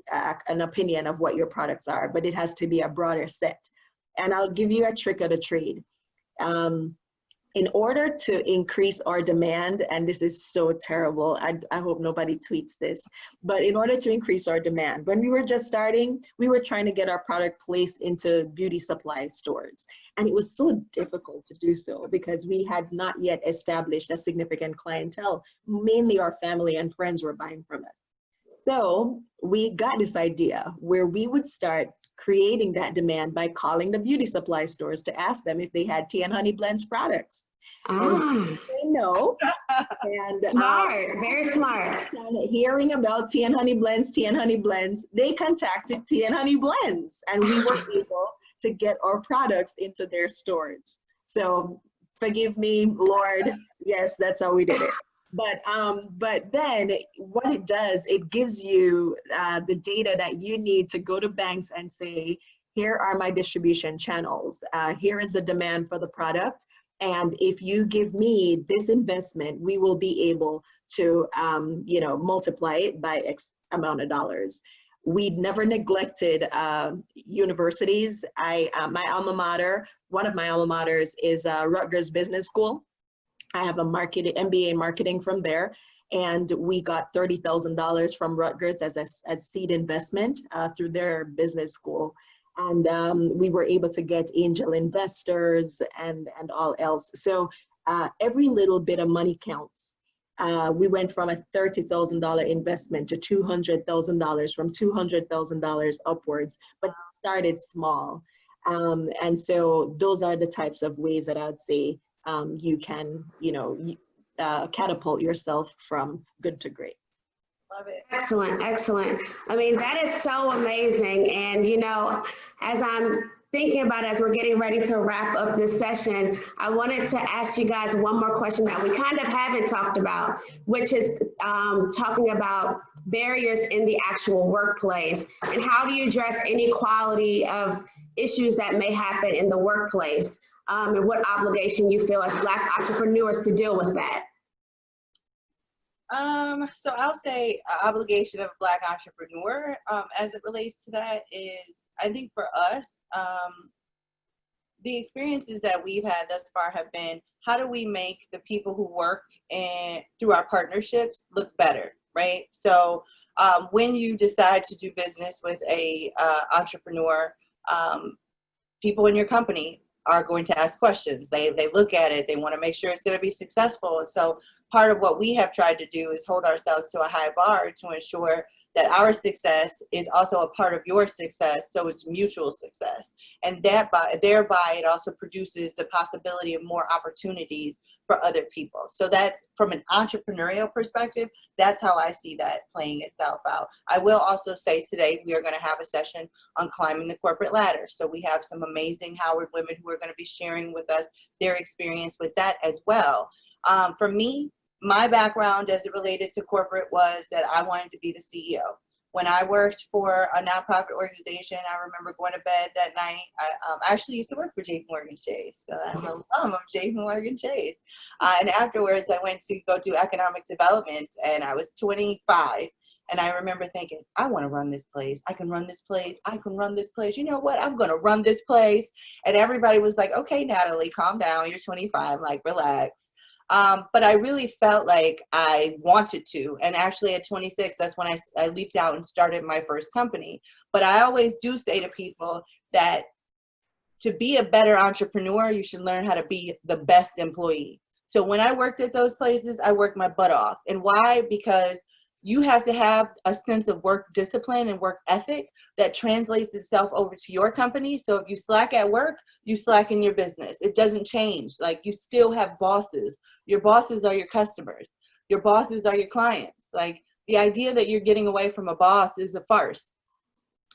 [SPEAKER 3] an opinion of what your products are, but it has to be a broader set. And I'll give you a trick of the trade. In order to increase our demand, and this is so terrible, I hope nobody tweets this, but in order to increase our demand, when we were just starting, we were trying to get our product placed into beauty supply stores. And it was so difficult to do so because we had not yet established a significant clientele. Mainly our family and friends were buying from us. So we got this idea where we would start creating that demand by calling the beauty supply stores to ask them if they had Tea and Honey Blends products. And they know. And
[SPEAKER 5] smart, very smart.
[SPEAKER 3] Hearing about Tea and Honey Blends, they contacted Tea and Honey Blends, and we were able to get our products into their stores. So forgive me, Lord. Yes, that's how we did it. But then what it does, it gives you the data that you need to go to banks and say, here are my distribution channels. Here is the demand for the product. And if you give me this investment, we will be able to, you know, multiply it by X amount of dollars. We never neglected universities. My alma mater, one of my alma maters is Rutgers Business School. I have a MBA in marketing from there. And we got $30,000 from Rutgers as seed investment through their business school. And we were able to get angel investors and all else. So every little bit of money counts. We went from a $30,000 investment to $200,000, from $200,000 upwards, but started small. And so those are the types of ways that I'd say you can, catapult yourself from good to great.
[SPEAKER 6] Love it.
[SPEAKER 5] Excellent, excellent. I mean, that is so amazing. And, as I'm thinking about it, as we're getting ready to wrap up this session, I wanted to ask you guys one more question that we kind of haven't talked about, which is talking about barriers in the actual workplace. And how do you address inequality of issues that may happen in the workplace? And what obligation you feel as Black entrepreneurs to deal with that?
[SPEAKER 6] So I'll say obligation of a Black entrepreneur as it relates to that is, I think for us, the experiences that we've had thus far have been, how do we make the people who work through our partnerships look better, right? So when you decide to do business with a entrepreneur, people in your company are going to ask questions. They look at it, they want to make sure it's going to be successful. And so part of what we have tried to do is hold ourselves to a high bar to ensure that our success is also a part of your success, so it's mutual success. And thereby it also produces the possibility of more opportunities for other people. So that's, from an entrepreneurial perspective, that's how I see that playing itself out. I will also say today we are going to have a session on climbing the corporate ladder. So we have some amazing Howard women who are going to be sharing with us their experience with that as well. For me, my background as it related to corporate was that I wanted to be the CEO. When I worked for a nonprofit organization, I remember going to bed that night. I actually used to work for JP Morgan Chase. So I'm an alum of JP Morgan Chase. And afterwards, I went to go do economic development, and I was 25. And I remember thinking, I want to run this place. I can run this place. I can run this place. You know what? I'm going to run this place. And everybody was like, okay, Natalie, calm down. You're 25. Like, relax. But I really felt like I wanted to. And actually at 26, that's when I leaped out and started my first company. But I always do say to people that to be a better entrepreneur, you should learn how to be the best employee. So when I worked at those places, I worked my butt off. And why? Because you have to have a sense of work discipline and work ethic that translates itself over to your company. So if you slack at work, you slack in your business. It doesn't change. Like, you still have bosses. Your bosses are your customers. Your bosses are your clients. Like, the idea that you're getting away from a boss is a farce.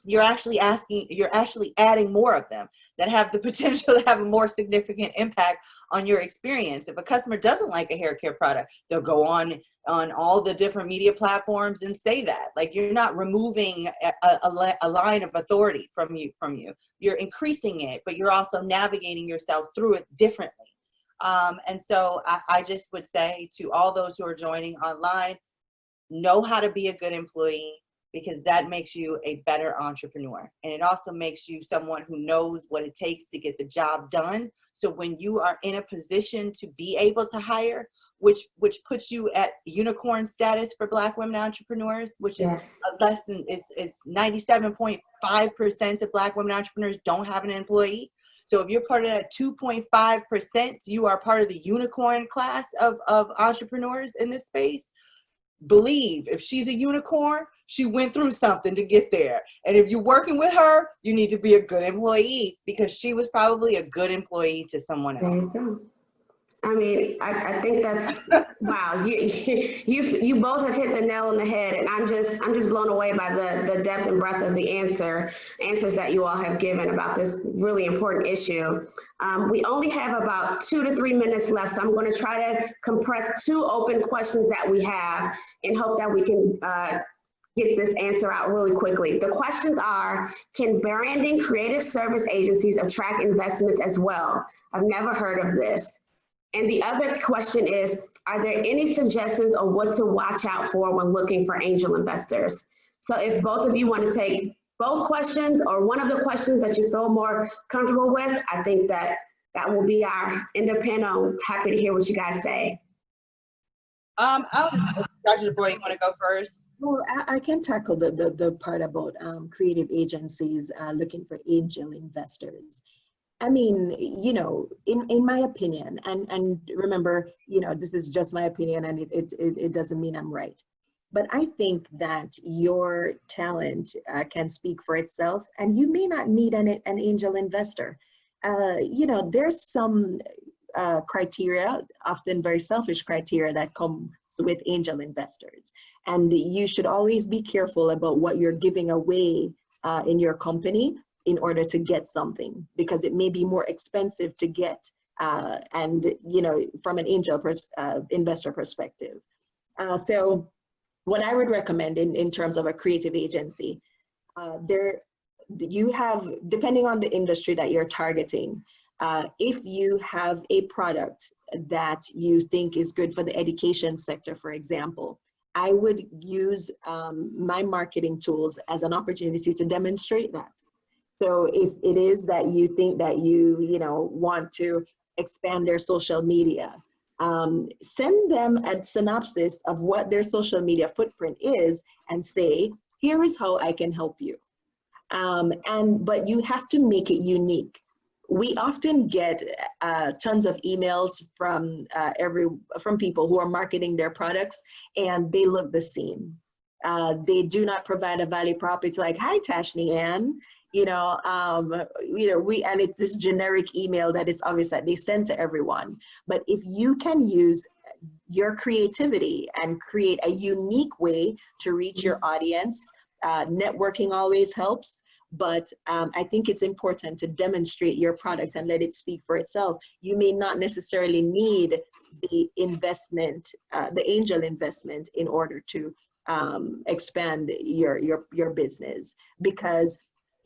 [SPEAKER 6] You're actually adding more of them that have the potential to have a more significant impact on your experience. If a customer doesn't like a hair care product, they'll go on all the different media platforms and say that. Like, you're not removing a line of authority from you. You're increasing it, but you're also navigating yourself through it differently. And so I just would say to all those who are joining online, know how to be a good employee, because that makes you a better entrepreneur. And it also makes you someone who knows what it takes to get the job done. So when you are in a position to be able to hire, which puts you at unicorn status for Black women entrepreneurs, which is less than, it's 97.5% of Black women entrepreneurs don't have an employee. So if you're part of that 2.5%, you are part of the unicorn class of entrepreneurs in this space. Believe if she's a unicorn, she went through something to get there. And if you're working with her, you need to be a good employee, because she was probably a good employee to someone else.
[SPEAKER 5] There you go. I mean, I think that's, wow, you both have hit the nail on the head, and I'm just blown away by the depth and breadth of the answers that you all have given about this really important issue. We only have about 2 to 3 minutes left, so I'm going to try to compress 2 open questions that we have and hope that we can get this answer out really quickly. The questions are, can branding creative service agencies attract investments as well? I've never heard of this. And the other question is, are there any suggestions on what to watch out for when looking for angel investors? So if both of you want to take both questions or one of the questions that you feel more comfortable with, I think that that will be our end of panel. Happy to hear what you guys say.
[SPEAKER 6] Dr. Dubroy, you want to go first?
[SPEAKER 3] Well, I can tackle the part about creative agencies looking for angel investors. I mean, you know, in my opinion, and remember, you know, this is just my opinion, and it doesn't mean I'm right. But I think that your talent can speak for itself, and you may not need an angel investor. You know, there's some criteria, often very selfish criteria, that comes with angel investors. And you should always be careful about what you're giving away in your company in order to get something, because it may be more expensive to get, and, you know, from an angel investor perspective. So what I would recommend in terms of a creative agency, you have, depending on the industry that you're targeting, if you have a product that you think is good for the education sector, for example, I would use my marketing tools as an opportunity to demonstrate that. So if it is that you think that you know, want to expand their social media, send them a synopsis of what their social media footprint is and say, here is how I can help you. But you have to make it unique. We often get tons of emails from people who are marketing their products, and they look the same. They do not provide a value prop. It's like, hi, Tashni-Ann, you know, and it's this generic email that it's obvious that they send to everyone. But if you can use your creativity and create a unique way to reach your audience, networking always helps. But I think it's important to demonstrate your product and let it speak for itself. You may not necessarily need the investment, the angel investment, in order to expand your business, because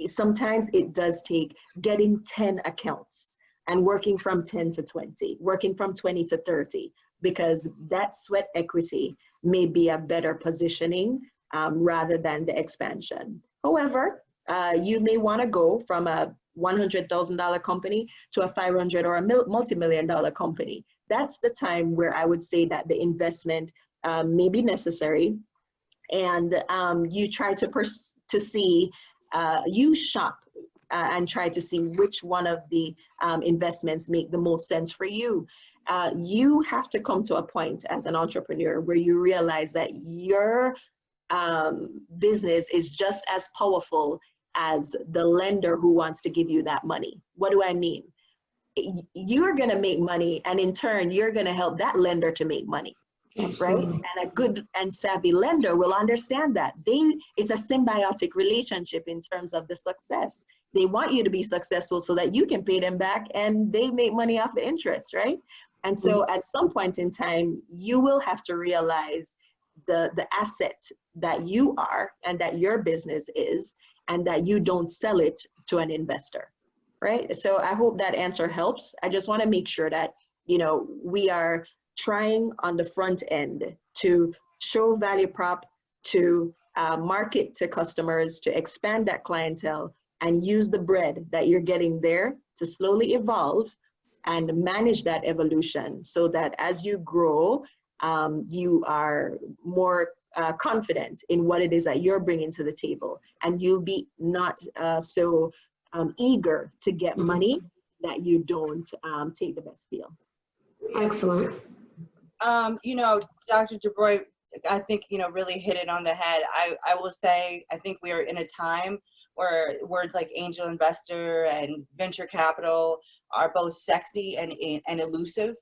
[SPEAKER 3] sometimes it does take getting 10 accounts and working from 10 to 20, working from 20 to 30, because that sweat equity may be a better positioning rather than the expansion. However, you may want to go from a $100,000 company to a $500,000 or a multi-million-dollar company. That's the time where I would say that the investment may be necessary, and you try to see, you shop and try to see which one of the investments make the most sense for you. You have to come to a point as an entrepreneur where you realize that your business is just as powerful as the lender who wants to give you that money. What do I mean? You're going to make money, and in turn, you're going to help that lender to make money. Right? And a good and savvy lender will understand that. It's a symbiotic relationship in terms of the success. They want you to be successful so that you can pay them back, and they make money off the interest, right? And so at some point in time, you will have to realize the asset that you are and that your business is, and that you don't sell it to an investor, right? So I hope that answer helps. I just want to make sure that, you know, we are trying on the front end to show value prop, to market to customers, to expand that clientele, and use the bread that you're getting there to slowly evolve and manage that evolution, so that as you grow, you are more confident in what it is that you're bringing to the table, and you'll be not so eager to get money that you don't take the best deal.
[SPEAKER 5] Excellent.
[SPEAKER 6] You know, Dr. Dubroy, I think, you know, really hit it on the head. I will say, I think we are in a time where words like angel investor and venture capital are both sexy and elusive.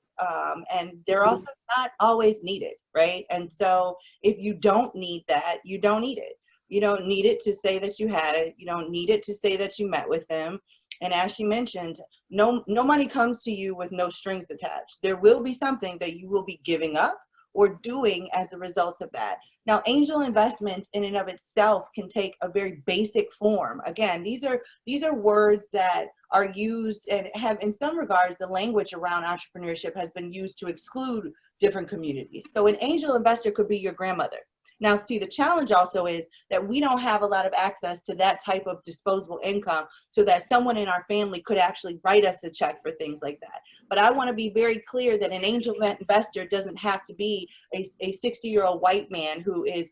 [SPEAKER 6] And they're also not always needed, right? And so if you don't need that, you don't need it. You don't need it to say that you had it. You don't need it to say that you met with them. And as she mentioned, no money comes to you with no strings attached. There will be something that you will be giving up or doing as a result of that. Now, angel investments in and of itself can take a very basic form. Again, these are words that are used and have, in some regards, the language around entrepreneurship has been used to exclude different communities. So an angel investor could be your grandmother. Now, see, the challenge also is that we don't have a lot of access to that type of disposable income so that someone in our family could actually write us a check for things like that. But I want to be very clear that an angel investor doesn't have to be a 60-year-old white man who is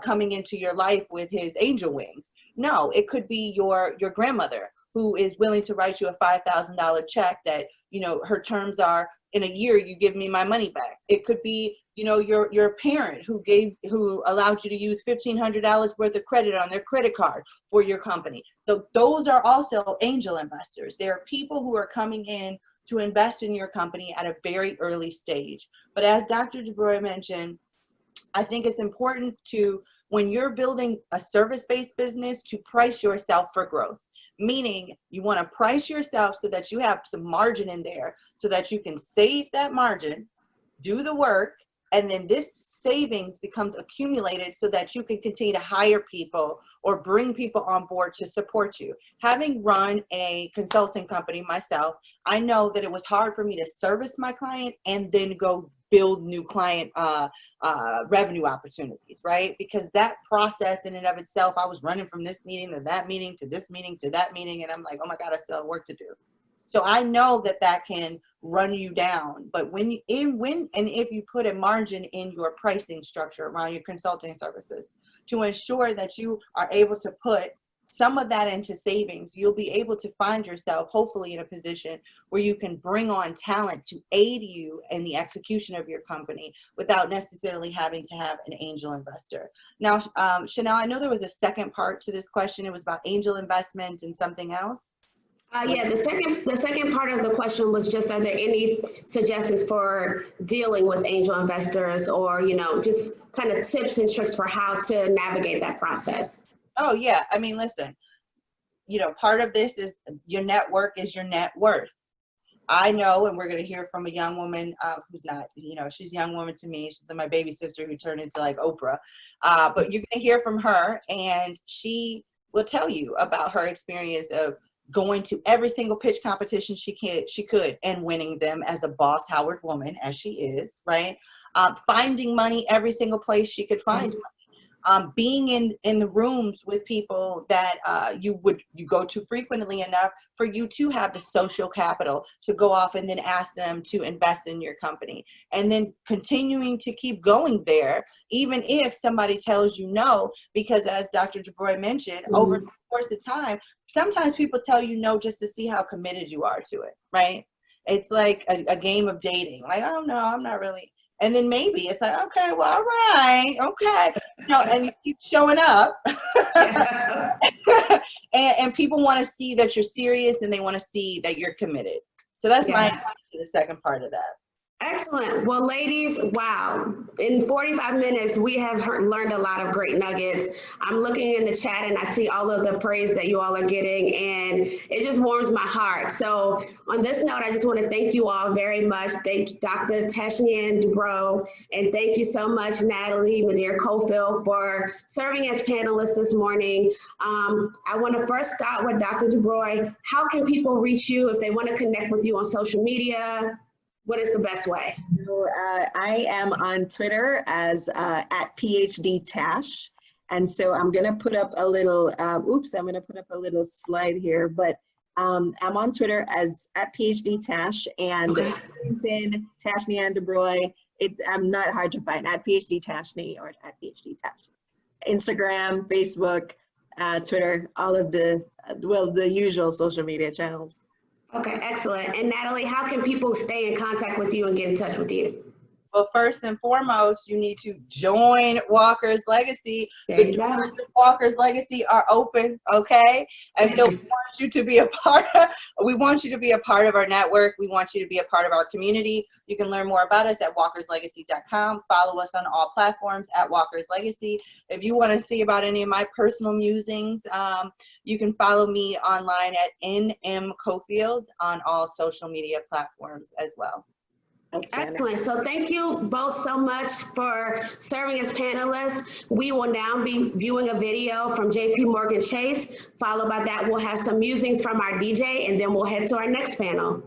[SPEAKER 6] coming into your life with his angel wings. No, it could be your grandmother who is willing to write you a $5,000 check that, you know, her terms are, in a year, you give me my money back. It could be, you know, your parent who allowed you to use $1,500 worth of credit on their credit card for your company. So those are also angel investors. They are people who are coming in to invest in your company at a very early stage. But as Dr. Dubroy mentioned, I think it's important to, when you're building a service-based business, to price yourself for growth. Meaning you want to price yourself so that you have some margin in there so that you can save that margin, do the work, and then this savings becomes accumulated so that you can continue to hire people or bring people on board to support you. Having run a consulting company myself, I know that it was hard for me to service my client and then go build new client revenue opportunities, right? Because that process in and of itself, I was running from this meeting to that meeting to this meeting to that meeting, and I'm like, oh my God, I still have work to do. So I know that that can run you down, but when if you put a margin in your pricing structure around your consulting services to ensure that you are able to put some of that into savings, you'll be able to find yourself hopefully in a position where you can bring on talent to aid you in the execution of your company without necessarily having to have an angel investor. Now, Chanel, I know there was a second part to this question. It was about angel investment and something else.
[SPEAKER 5] Yeah, the second part of the question was just, are there any suggestions for dealing with angel investors, or, you know, just kind of tips and tricks for how to navigate that process?
[SPEAKER 6] Oh yeah, I mean, listen, you know, part of this is your network is your net worth. I know, and we're going to hear from a young woman who's not, you know, she's a young woman to me. She's my baby sister who turned into like Oprah. But you're going to hear from her, and she will tell you about her experience of going to every single pitch competition she could and winning them as a boss Howard woman, as she is, right? Finding money every single place she could find money. Being in the rooms with people that you go to frequently enough for you to have the social capital to go off and then ask them to invest in your company, and then continuing to keep going there even if somebody tells you no, because as Dr. Dubroy mentioned, over the course of time, sometimes people tell you no just to see how committed you are to it, right? It's like a game of dating, like, oh no, I'm not really. And then maybe it's like, okay, well, all right, okay. You know, and you keep showing up. and people want to see that you're serious, and they want to see that you're committed. So that's my answer to the second part of that.
[SPEAKER 5] Excellent. Well, ladies, wow. In 45 minutes, we have learned a lot of great nuggets. I'm looking in the chat and I see all of the praise that you all are getting, and it just warms my heart. So on this note, I just want to thank you all very much. Thank you, Dr. Tashni-Ann Dubroy, and thank you so much, Natalie, Madeira, Cofield, for serving as panelists this morning. I want to first start with Dr. Dubroy. How can people reach you if they want to connect with you on social media? What is the best way?
[SPEAKER 3] So, I am on Twitter as at PhD Tash. And so I'm going to put up a little, I'm going to put up a little slide here, but I'm on Twitter as at PhD Tash, and LinkedIn, Tashni-Ann Dubroy. I'm not hard to find, at PhD Tashni or at PhD Tash. Instagram, Facebook, Twitter, all of the usual social media channels.
[SPEAKER 5] Okay, excellent. And Natalie, how can people stay in contact with you and get in touch with you?
[SPEAKER 6] Well, first and foremost, you need to join Walker's Legacy.
[SPEAKER 5] There
[SPEAKER 6] The doors of Walker's Legacy are open, okay? And so we want you to be a part of our network. We want you to be a part of our community. You can learn more about us at walkerslegacy.com. Follow us on all platforms at Walker's Legacy. If you want to see about any of my personal musings, you can follow me online at NM Cofield on all social media platforms as well.
[SPEAKER 5] Excellent. So thank you both so much for serving as panelists. We will now be viewing a video from JP Morgan Chase. Followed by that, we'll have some musings from our DJ, and then we'll head to our next panel.